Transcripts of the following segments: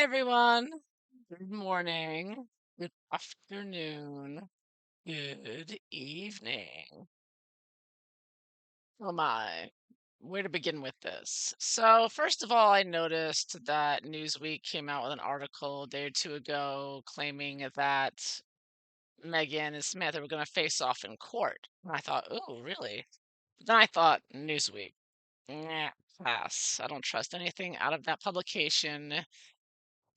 everyone. Good morning. Good afternoon. Good evening. Oh my. Where to begin with this? So, first of all, I noticed that Newsweek came out with an article a day or two ago claiming that Megan and Samantha were going to face off in court. And I thought, oh, really? But then I thought, Newsweek. Nah, pass. I don't trust anything out of that publication.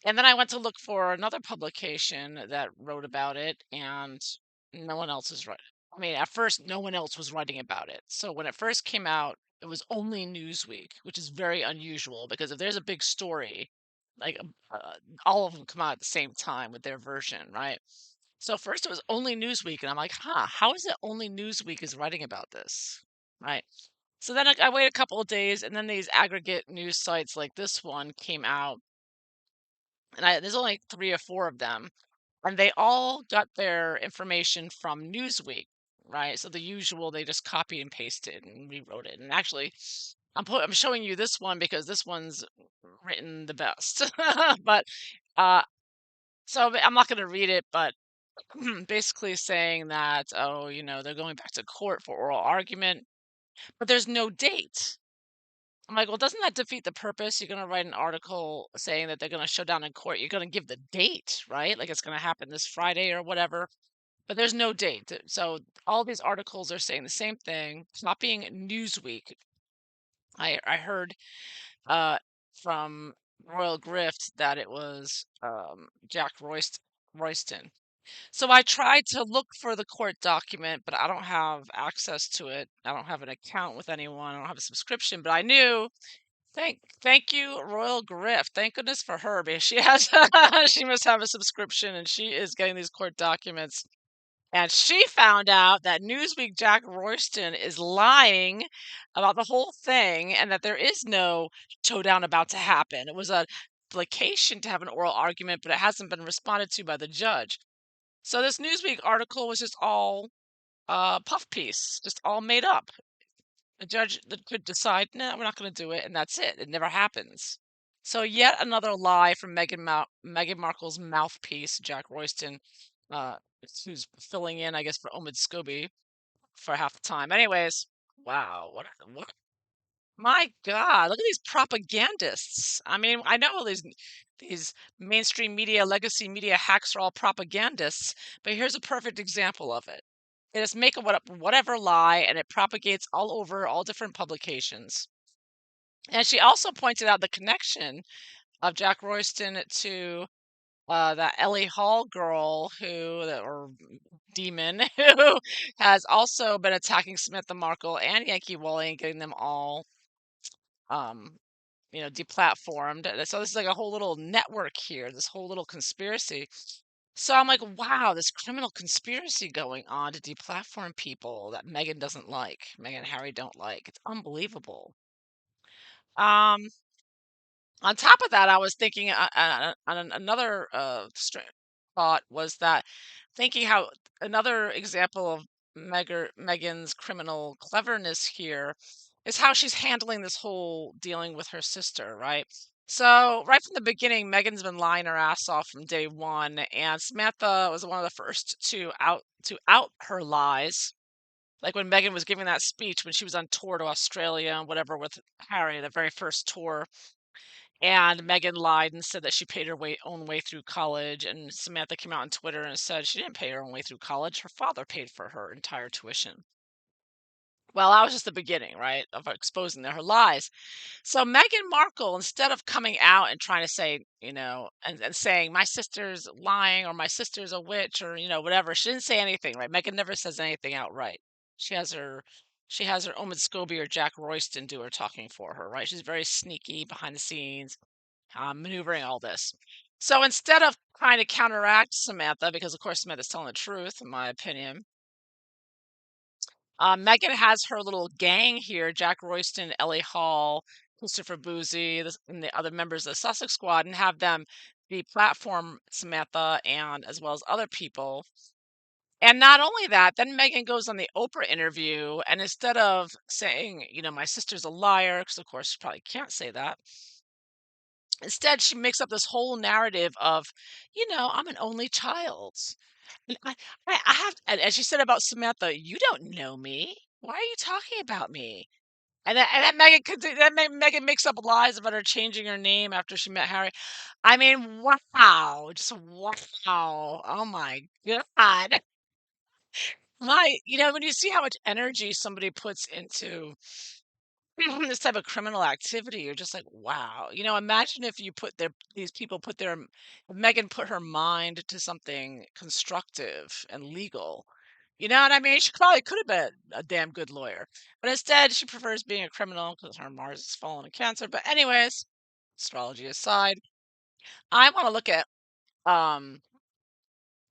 And then I went to look for another publication that wrote about it, and no one else is writing. I mean, at first, no one else was writing about it. So when it first came out, it was only Newsweek, which is very unusual because if there's a big story, like all of them come out at the same time with their version, right? So first it was only Newsweek, and I'm like, huh, how is it only Newsweek is writing about this, right? So then I wait a couple of days, and then these aggregate news sites like this one came out and there's only 3 or 4 of them, and they all got their information from Newsweek, right? So the usual, they just copied and pasted and rewrote it. And actually, I'm showing you this one because this one's written the best. But uh, I'm not going to read it, but basically saying that they're going back to court for oral argument, but there's no date. I'm like, well, doesn't that defeat the purpose? You're going to write an article saying that they're going to show down in court. You're going to give the date, right? Like it's going to happen this Friday or whatever, but there's no date. So all these articles are saying the same thing, copying Newsweek. I heard uh, from Royal Grift that it was Royston. So I tried to look for the court document, but I don't have access to it. I don't have an account with anyone. I don't have a subscription, but I knew. Thank you, Royal Griff. Thank goodness for her because she has she must have a subscription and she is getting these court documents. And she found out that Newsweek Jack Royston is lying about the whole thing and that there is no showdown about to happen. It was a application to have an oral argument, but it hasn't been responded to by the judge. So this Newsweek article was just all puff piece, just all made up. A judge that could decide, "No, we're not gonna do it," and that's it. It never happens. So yet another lie from Meghan Markle's mouthpiece, Jack Royston, uh, who's filling in, I guess, for Omid Scobie for half the time. Anyways, wow, what? My God, look at these propagandists. I mean, I know these mainstream media, legacy media hacks are all propagandists, but here's a perfect example of it. They just make up whatever lie, and it propagates all over all different publications. And she also pointed out the connection of Jack Royston to that Ellie Hall girl or demon, who has also been attacking Samantha Markle and Yankee Wally and getting them all um, deplatformed. So this is like a whole little network here, this whole little conspiracy. So I'm like, wow, this criminal conspiracy going on to deplatform people that Megan doesn't like, Megan and Harry don't like. It's unbelievable. Um, on top of that, I was thinking on another thought was that thinking how another example of Megan's criminal cleverness here is how she's handling this whole dealing with her sister, right? So right from the beginning, Megan's been lying her ass off from day one, and Samantha was one of the first to out her lies. Like when Megan was giving that speech when she was on tour to Australia and whatever with Harry, the very first tour, and Megan lied and said that she paid her own way through college, and Samantha came out on Twitter and said she didn't pay her own way through college. Her father paid for her entire tuition. Well, that was just the beginning, right, of exposing her lies. So Meghan Markle, instead of coming out and trying to say, and saying my sister's lying or my sister's a witch or whatever, she didn't say anything, right? Meghan never says anything outright. She has her she has her Omid Scobie or Jack Royston do her talking for her, right? She's very sneaky behind the scenes, maneuvering all this. So instead of trying to counteract Samantha, because of course Samantha's telling the truth, in my opinion, Megan has her little gang here: Jack Royston, Ellie Hall, Christopher Boozy, and the other members of the Sussex Squad, and have them platform Samantha and as well as other people. And not only that, then Megan goes on the Oprah interview, and instead of saying, my sister's a liar, because of course she probably can't say that, Instead, she makes up this whole narrative of, I'm an only child. And I have, and as she said about Samantha, you don't know me. Why are you talking about me? And that Megan could do that. Megan makes up lies about her changing her name after she met Harry. I mean, wow, just wow. Oh my god. When you see how much energy somebody puts into this type of criminal activity, you're just like, wow. Imagine if these people put if Megan put her mind to something constructive and legal. You know what I mean? She probably could have been a damn good lawyer, but instead she prefers being a criminal because her Mars is fallen in Cancer. But anyways, astrology aside, I want to look at um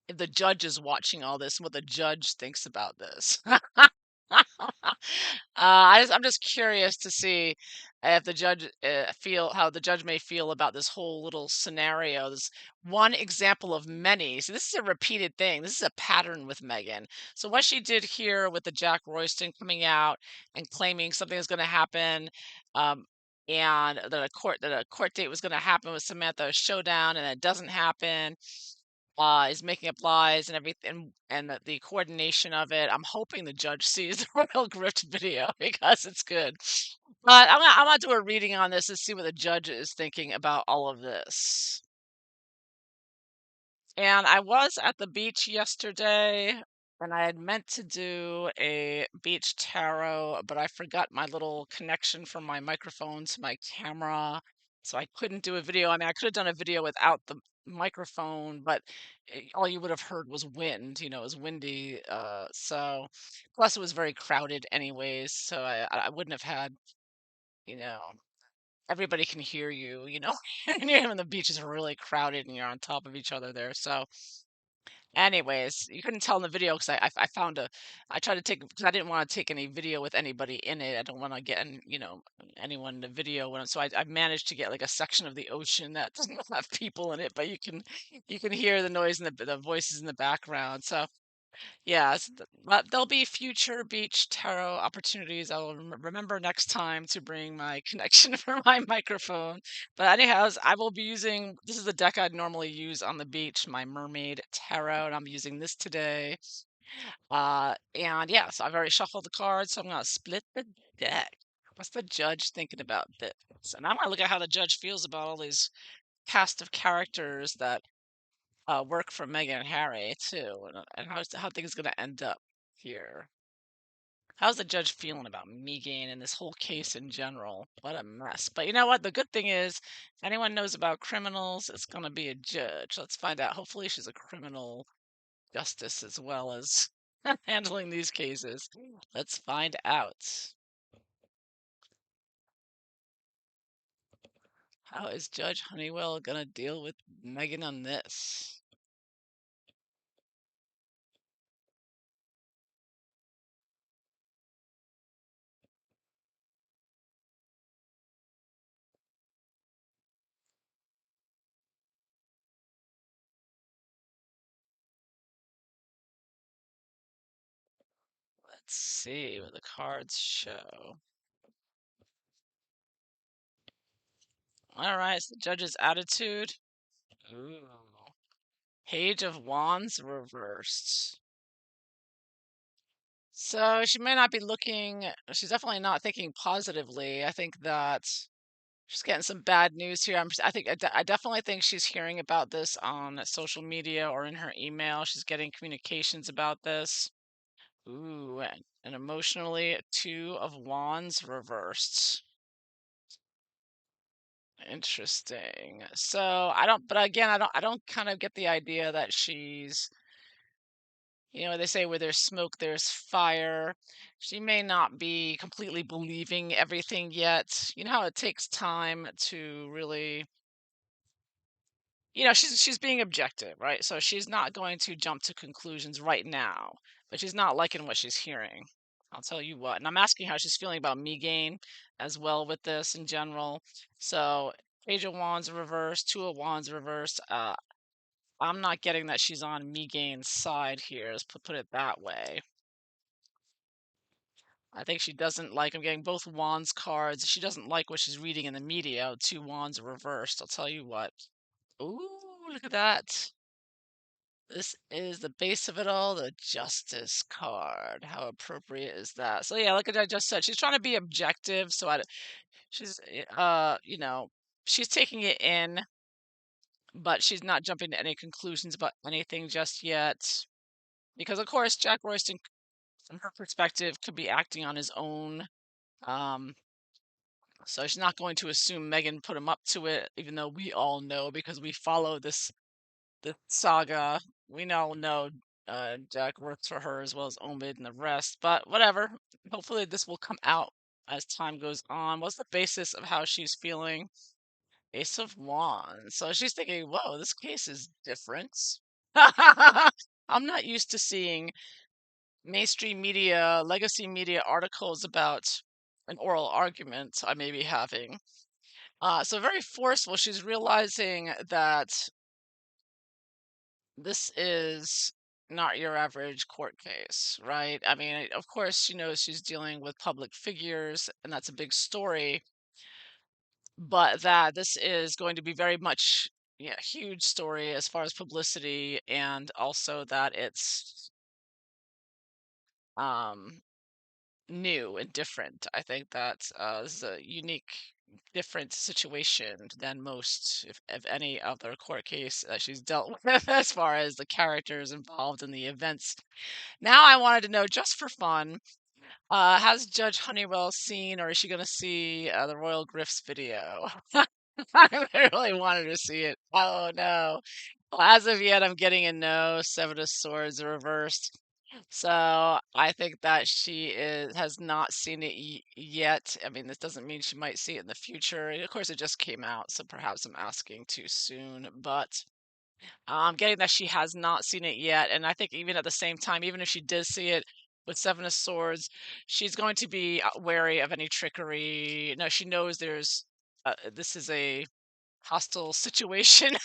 if the judge is watching all this and what the judge thinks about this. I'm just curious to see if the judge feel how the judge may feel about this whole little scenario. This one example of many. So this is a repeated thing. This is a pattern with Megan. So what she did here with the Jack Royston coming out and claiming something is going to happen, um, and that a court date was going to happen with Samantha Showdown, and it doesn't happen, is making up lies and everything, and the coordination of it. I'm hoping the judge sees the Royal Grift video because it's good. But I'm gonna do a reading on this and see what the judge is thinking about all of this. And I was at the beach yesterday, and I had meant to do a beach tarot, but I forgot my little connection from my microphone to my camera, so I couldn't do a video. I mean, I could have done a video without the microphone, but all you would have heard was wind. It was windy. So plus it was very crowded anyways, so I wouldn't have had, you know, everybody can hear you, and you're on the beach is really crowded and you're on top of each other there. So anyways, you couldn't tell in the video because I found I tried to take because I didn't want to take any video with anybody in it. I don't want to get anyone in the video so I managed to get like a section of the ocean that doesn't have people in it, but you can hear the noise and the voices in the background. So yes, but there'll be future beach tarot opportunities. I'll remember next time to bring my connection for my microphone. But anyhow, I will be using this is the deck I'd normally use on the beach, my Mermaid Tarot, and I'm using this today. And yeah, so I've already shuffled the cards, so I'm gonna split the deck. What's the judge thinking about this? And I'm gonna look at how the judge feels about all these cast of characters that work for Meghan and Harry too, and how things gonna end up here. How's the judge feeling about Megain and this whole case in general? What a mess. But you know what? The good thing is, if anyone knows about criminals, it's gonna be a judge. Let's find out. Hopefully, she's a criminal justice as well as handling these cases. Let's find out. How is Judge Honeywell gonna deal with Megan on this? Let's see what the cards show. All right, so the judge's attitude. Ooh. Page of Wands reversed. So she may not be she's definitely not thinking positively. I think that she's getting some bad news here. I definitely think she's hearing about this on social media or in her email. She's getting communications about this. Ooh, and emotionally, Two of Wands reversed. Interesting. So but again, I don't kind of get the idea that they say where there's smoke, there's fire. She may not be completely believing everything yet. You know how it takes time to really, she's being objective, right? So she's not going to jump to conclusions right now, but she's not liking what she's hearing. I'll tell you what. And I'm asking how she's feeling about Megain as well with this in general. So Page of Wands reverse, Two of Wands reverse. I'm not getting that she's on Megain's side here. Let's put it that way. I think she doesn't like, I'm getting both wands cards. She doesn't like what she's reading in the media. Two wands reversed. I'll tell you what. Ooh, look at that. This is the base of it all, the Justice card. How appropriate is that? So yeah, like I just said, she's trying to be objective. She's, she's taking it in, but she's not jumping to any conclusions about anything just yet. Because of course, Jack Royston, from her perspective, could be acting on his own. Um, so she's not going to assume Megan put him up to it, even though we all know because we follow the saga. We now know Jack works for her as well as Omid and the rest, but whatever. Hopefully, this will come out as time goes on. What's the basis of how she's feeling? Ace of Wands. So she's thinking, whoa, this case is different. I'm not used to seeing mainstream media, legacy media articles about an oral argument I may be having. So very forceful. She's realizing that this is not your average court case, right? I mean, of course, she knows she's dealing with public figures, and that's a big story, but that this is going to be very much, yeah, huge story as far as publicity, and also that it's um, new and different. I think that this is a unique, different situation than most, if any, other court case she's dealt with as far as the characters involved in the events. Now I wanted to know, just for fun, has Judge Honeywell seen, or is she going to see the Royal Griff's video? I really wanted to see it. Oh no. Well, as of yet, I'm getting a no. Seven of Swords reversed. So I think that she has not seen it yet. I mean, this doesn't mean she might see it in the future. And of course, it just came out, so perhaps I'm asking too soon. But I'm getting that she has not seen it yet, and I think even at the same time, even if she did see it with Seven of Swords, she's going to be wary of any trickery. No, she knows this is a hostile situation.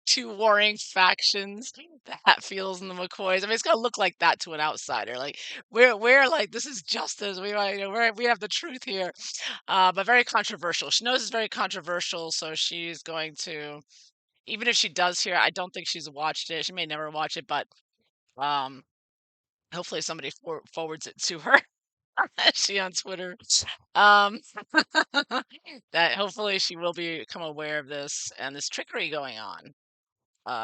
Two warring factions, the Hatfields and the McCoys. I mean, it's gonna look like that to an outsider. Like we're like, this is justice. We have the truth here. But very controversial. She knows it's very controversial, so she's going to, even if she does hear, I don't think she's watched it. She may never watch it, but um, hopefully somebody forwards it to her. Is she on Twitter? Um, that hopefully she will become aware of this and this trickery going on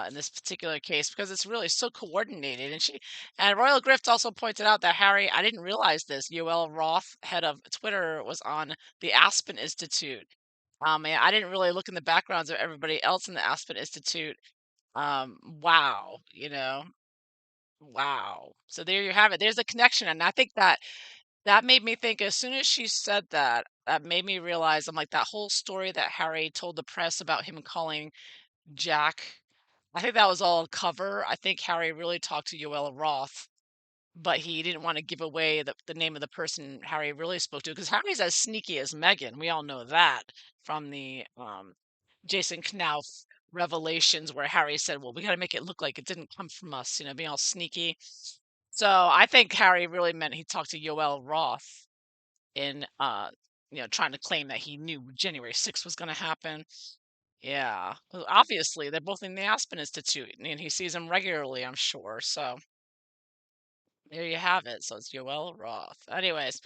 in this particular case, because it's really so coordinated. And Royal Grift also pointed out that Harry, I didn't realize this. Yoel Roth, head of Twitter, was on the Aspen Institute. And I didn't really look in the backgrounds of everybody else in the Aspen Institute. Wow, wow. So there you have it. There's a connection, and I think that made me think. As soon as she said that, that made me realize, I'm like, that whole story that Harry told the press about him calling Jack, I think that was all a cover. I think Harry really talked to Yoel Roth, but he didn't want to give away the name of the person Harry really spoke to, because Harry's as sneaky as Megan. We all know that from the Jason Knauf revelations, where Harry said, "Well, we got to make it look like it didn't come from us," being all sneaky. So I think Harry really meant he talked to Yoel Roth in, trying to claim that he knew January 6th was going to happen. Yeah, well, obviously they're both in the Aspen Institute, and he sees them regularly, I'm sure. So there you have it. So it's Yoel Roth. Anyways,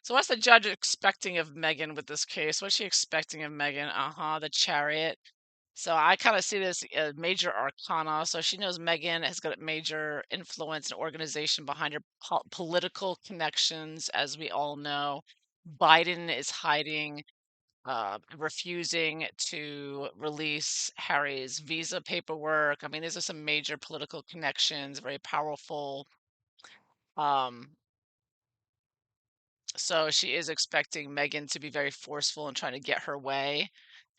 so what's the judge expecting of Megan with this case? What's she expecting of Megan? Uh-huh, the Chariot. So I kind of see this major arcana. So she knows Megan has got a major influence and organization behind her political connections, as we all know. Biden is hiding, refusing to release Harry's visa paperwork. I mean, these are some major political connections, very powerful. Um, So she is expecting Megan to be very forceful and trying to get her way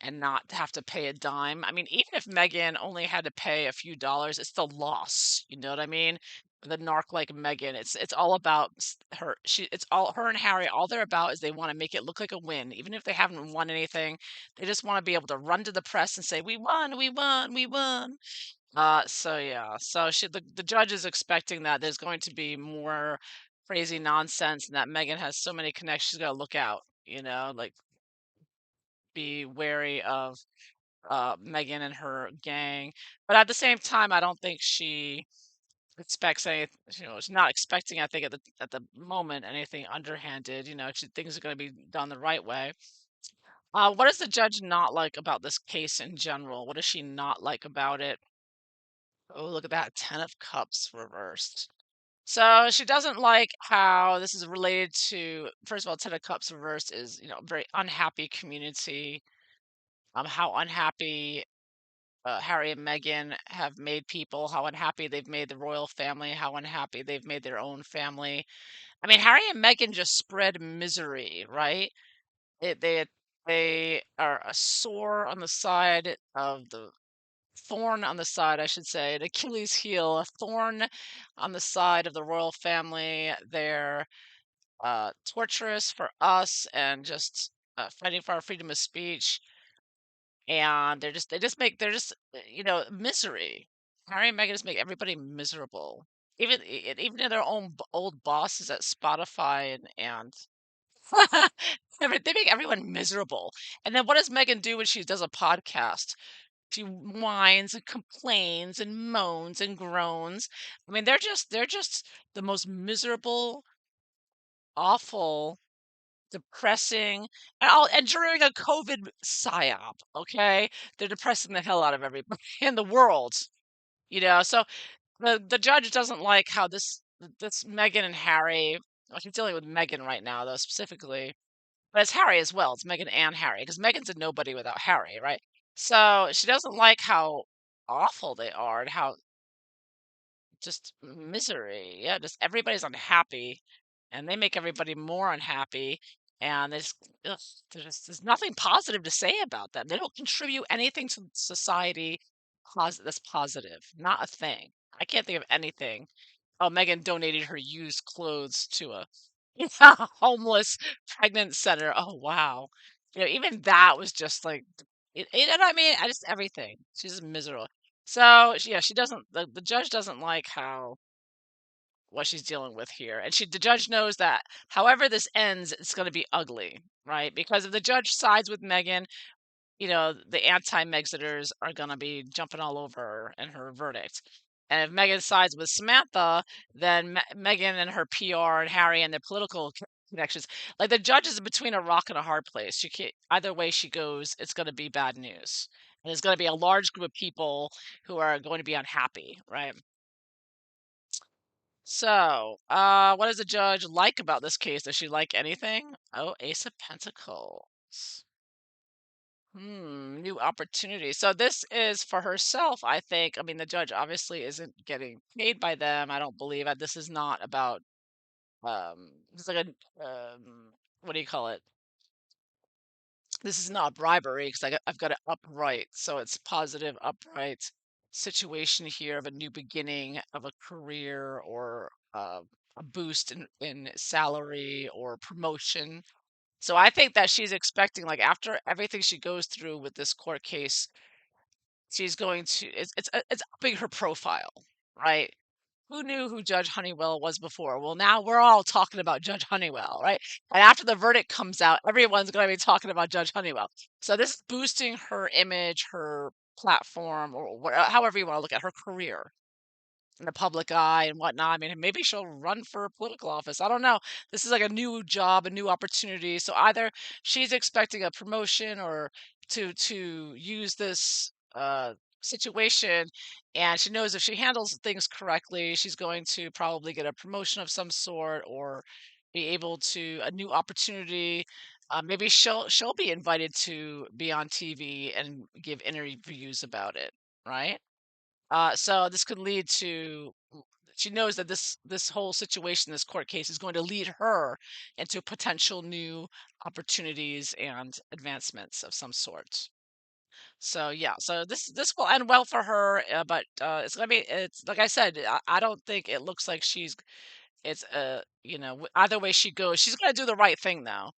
and not to have to pay a dime. I mean, even if Megan only had to pay a few dollars, it's still loss. You know what I mean? The narc like Megan, it's all about her. It's all her and Harry. All they're about is they want to make it look like a win, even if they haven't won anything. They just want to be able to run to the press and say, "We won, we won, we won." So yeah, so the judge is expecting that there's going to be more crazy nonsense, and that Megan has so many connections. She's got to look out, like be wary of Megan and her gang. But at the same time, I don't think she expects any. She's not expecting. I think at the moment anything underhanded. She things are going to be done the right way. What does the judge not like about this case in general? What does she not like about it? Oh, look at that, 10 of Cups reversed. So she doesn't like how this is related to, first of all, 10 of Cups reversed is, a very unhappy community. How unhappy Harry and Meghan have made people, how unhappy they've made the royal family, how unhappy they've made their own family. I mean, Harry and Meghan just spread misery, right? It, they are a sore on the side of the thorn on the side, I should say, an Achilles heel, a thorn on the side of the royal family. They're torturous for us and just fighting for our freedom of speech. And they're just misery. Harry and Meghan just make everybody miserable. Even in their own old bosses at Spotify and they make everyone miserable. And then what does Megan do when she does a podcast? She whines and complains and moans and groans. I mean, they're just the most miserable, awful, depressing, and during a COVID psyop, okay? They're depressing the hell out of everybody in the world, So the judge doesn't like how this Meghan and Harry. Well, she's dealing with Meghan right now, though specifically, but it's Harry as well. It's Meghan and Harry because Meghan's a nobody without Harry, right? So she doesn't like how awful they are and how just misery. Yeah, just everybody's unhappy, and they make everybody more unhappy. And ugh, there's nothing positive to say about them. They don't contribute anything to society that's positive. Not a thing. I can't think of anything. Oh, Megan donated her used clothes to a homeless pregnant center. Oh, wow. Even that was just like, and I mean, I just everything. She's just miserable. So yeah, she doesn't. The judge doesn't like how what she's dealing with here, and the judge knows that however this ends, it's going to be ugly, right? Because if the judge sides with Megan, the anti-Megxiters are gonna be jumping all over her and her verdict. And if Megan sides with Samantha, then Megan and her PR and Harry and their political connections, like the judge is between a rock and a hard place. She can't, either way she goes, it's going to be bad news. And there's going to be a large group of people who are going to be unhappy, right? So, what does the judge like about this case? Does she like anything? Oh, Ace of Pentacles. New opportunity. So this is for herself, I think. I mean, the judge obviously isn't getting paid by them. I don't believe it. This is not about it's like a what do you call it? This is not bribery because I've got it upright. So it's positive, upright situation here of a new beginning of a career or a boost in salary or promotion. So I think that she's expecting, like, after everything she goes through with this court case, she's going to it's upping her profile, right? Who knew who Judge Honeywell was before? Well, now we're all talking about Judge Honeywell, right? And after the verdict comes out, everyone's going to be talking about Judge Honeywell. So this is boosting her image, her platform, or however you want to look at her career in the public eye and whatnot. I mean, maybe she'll run for political office. I don't know. This is like a new job, a new opportunity. So either she's expecting a promotion or to use this situation, and she knows if she handles things correctly, she's going to probably get a promotion of some sort or be able to a new opportunity. Maybe she'll be invited to be on TV and give interviews about it, right? So this could lead to she knows that this whole situation, this court case, is going to lead her into potential new opportunities and advancements of some sort. So yeah, so this will end well for her, but it's gonna be it's like I said, I don't think it looks like it's either way she goes, she's gonna do the right thing though.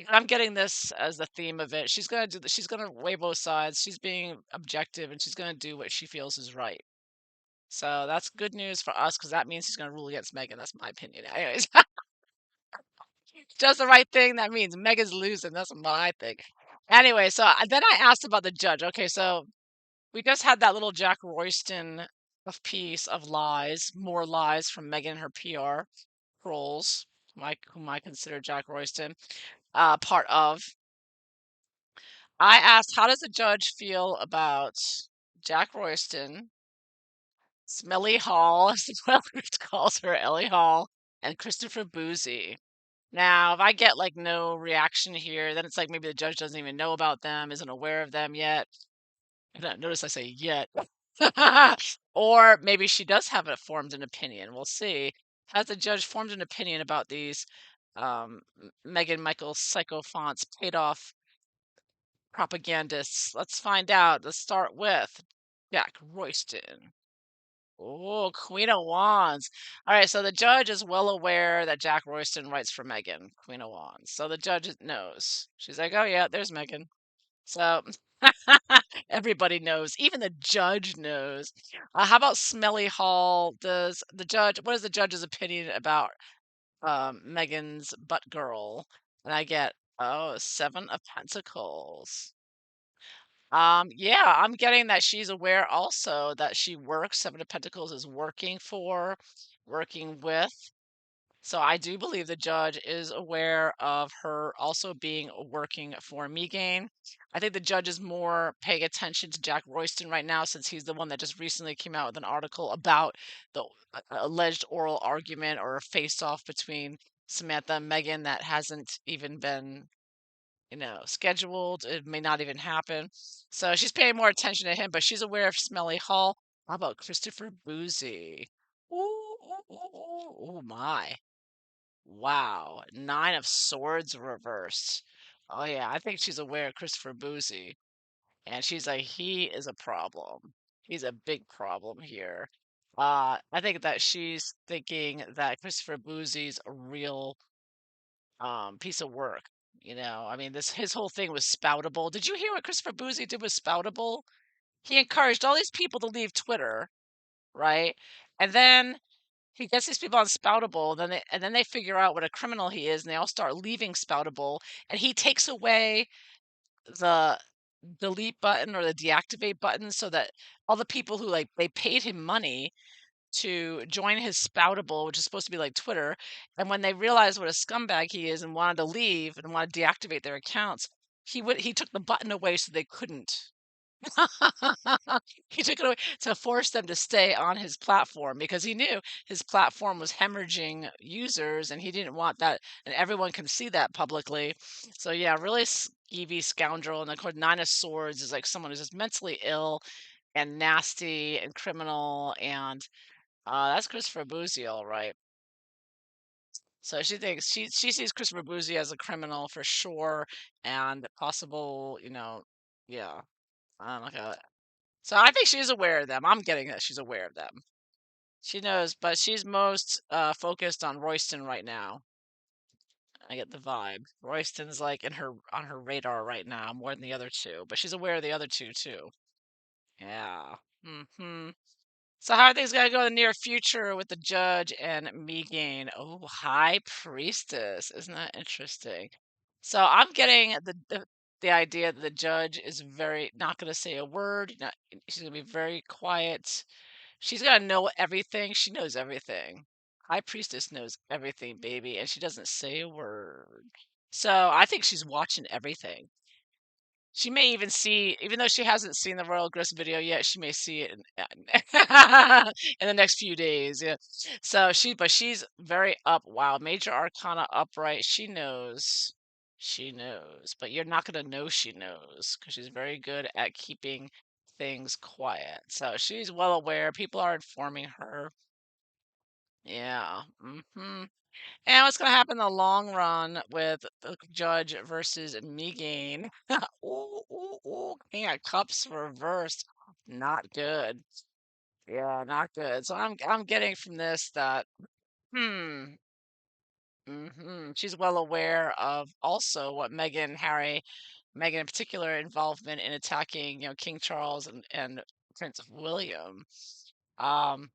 I'm getting this as the theme of it. She's gonna weigh both sides. She's being objective and she's gonna do what she feels is right. So that's good news for us because that means he's going to rule against Megan. That's my opinion. Anyways, does the right thing, that means Megan's losing. That's what I think. Anyway, so then I asked about the judge. Okay, so we just had that little Jack Royston of piece of lies, more lies from Megan and her PR trolls, whom I consider Jack Royston part of. I asked, how does the judge feel about Jack Royston, Smelly Hall, as the Wellcraft calls her, Ellie Hall, and Christopher Boozy? Now, if I get like no reaction here, then it's like maybe the judge doesn't even know about them, isn't aware of them yet. Notice I say yet. Or maybe she does have a formed an opinion. We'll see. Has the judge formed an opinion about these Meghan Michael psychophants paid off propagandists? Let's find out. Let's start with Jack Royston. Oh, Queen of Wands. All right, so the judge is well aware that Jack Royston writes for Megan, Queen of Wands. So the judge knows. She's like, oh, yeah, there's Megan. So everybody knows. Even the judge knows. How about Smelly Hall? What is the judge's opinion about Megan's butt girl? And I get, oh, Seven of Pentacles. Yeah, I'm getting that she's aware also that she works. Seven of Pentacles is working for, working with. So I do believe the judge is aware of her also being working for Megain. I think the judge is more paying attention to Jack Royston right now since he's the one that just recently came out with an article about the alleged oral argument or a face-off between Samantha and Megan that hasn't even been scheduled. It may not even happen. So she's paying more attention to him, but she's aware of Smelly Hall. How about Christopher Boozy? Ooh, ooh, ooh, ooh, ooh, my. Wow. Nine of Swords reversed. Oh, yeah. I think she's aware of Christopher Boozy. And she's like, he is a problem. He's a big problem here. I think that she's thinking that Christopher Boozy's a real piece of work. I mean, this his whole thing was Spoutable. Did you hear what Christopher Boozy did with Spoutable? He encouraged all these people to leave Twitter, right? And then he gets these people on Spoutable, then they figure out what a criminal he is, and they all start leaving Spoutable, and he takes away the delete button or the deactivate button so that all the people who like they paid him money to join his Spoutable, which is supposed to be like Twitter, and when they realized what a scumbag he is and wanted to leave and wanted to deactivate their accounts, he took the button away so they couldn't. He took it away to force them to stay on his platform because he knew his platform was hemorrhaging users and he didn't want that, and everyone can see that publicly. So yeah, really skeevy scoundrel. And of course, Nine of Swords is like someone who's just mentally ill and nasty and criminal, and that's Christopher Boozy, all right. So she thinks she sees Christopher Boozy as a criminal for sure, and possible, yeah. I don't know. So I think she's aware of them. I'm getting that she's aware of them. She knows, but she's most focused on Royston right now. I get the vibe. Royston's like in her on her radar right now more than the other two, but she's aware of the other two too. Yeah. So how are things gonna go in the near future with the judge and Megain? Oh, High Priestess. Isn't that interesting? So I'm getting the idea that the judge is very not gonna say a word. She's gonna be very quiet. She's gonna know everything. She knows everything. High Priestess knows everything, baby, and she doesn't say a word. So I think she's watching everything. She may even see, even though she hasn't seen the Royal Grist video yet, she may see it in the next few days. Yeah. But she's very up. Wow, Major Arcana upright. She knows. She knows. But you're not going to know she knows because she's very good at keeping things quiet. So she's well aware. People are informing her. Yeah. And what's going to happen in the long run with the Judge versus Megain? Ooh, ooh, ooh. King of Cups reversed. Not good. Yeah, not good. So I'm getting from this that hmm, she's well aware of also what Megan in particular involvement in attacking, King Charles and Prince William. Um,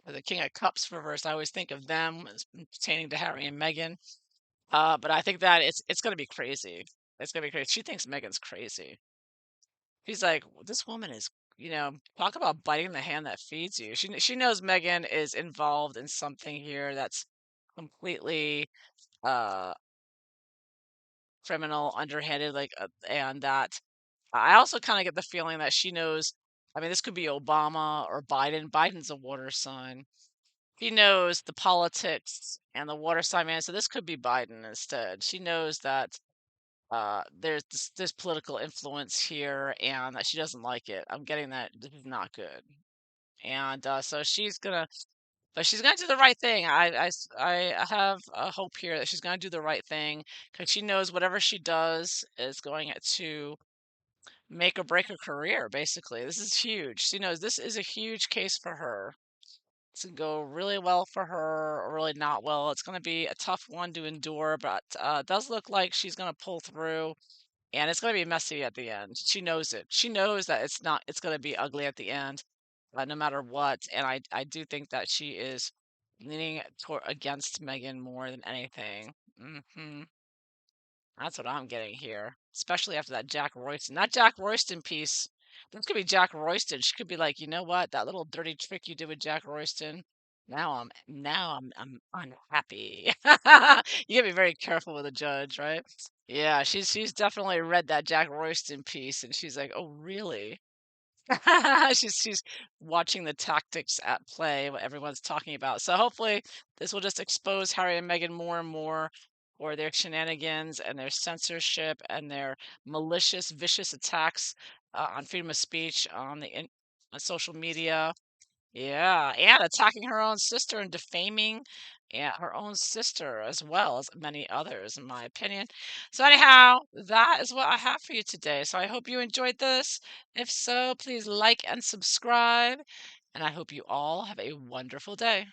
The King of Cups reversed, I always think of them as pertaining to Harry and Meghan. But I think that it's gonna be crazy. It's gonna be crazy. She thinks Megan's crazy. She's like, "This woman is," talk about biting the hand that feeds you. She knows Megan is involved in something here that's completely uh criminal, underhanded, like, and that I also kind of get the feeling that she knows. I mean, this could be Obama or Biden. Biden's a water sign. He knows the politics and the water sign man, so this could be Biden instead. She knows that there's this political influence here and that she doesn't like it. I'm getting that this is not good. And so she's gonna do the right thing. I have a hope here that she's gonna do the right thing because she knows whatever she does is going to make or break her career. Basically, this is huge. She knows this is a huge case for her. It's gonna go really well for her, or really not well. It's gonna be a tough one to endure, but it does look like she's gonna pull through, and it's gonna be messy at the end. She knows it. She knows that it's not. It's gonna be ugly at the end, no matter what. And I do think that she is leaning toward against Megan more than anything. That's what I'm getting here, especially after that Jack Royston. That Jack Royston piece. This could be Jack Royston. She could be like, you know what? That little dirty trick you did with Jack Royston. Now I'm unhappy. You gotta be very careful with a judge, right? Yeah, she's definitely read that Jack Royston piece, and she's like, oh really? She's watching the tactics at play, what everyone's talking about. So hopefully this will just expose Harry and Meghan more and more for their shenanigans and their censorship and their malicious, vicious attacks on freedom of speech on social media. Yeah, and attacking her own sister and defaming her own sister as well as many others, in my opinion. So, anyhow, that is what I have for you today. So, I hope you enjoyed this. If so, please like and subscribe. And I hope you all have a wonderful day.